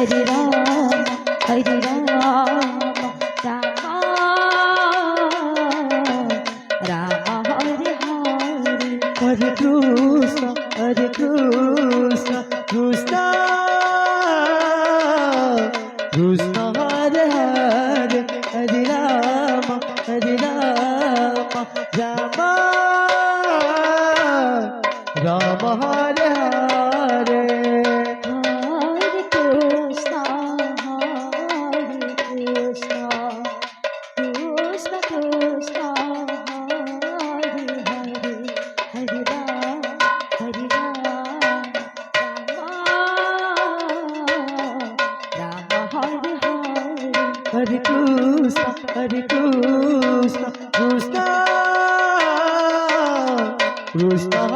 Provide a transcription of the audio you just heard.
Hare Rama, Hare Rama, Rama Rama Hare Hare, Hare Krishna, Hare Krishna, Krishna Krishna Hare Hare, Hare Rama, Hare Rama, Rama Rama Hare Hare. Hare Krishna, Hare Krishna, Krishna Krishna, Hare Hare, Hare Rama, Hare Rama, Rama Hare Hare. Hare Krishna, Hare Krishna, Krishna Krishna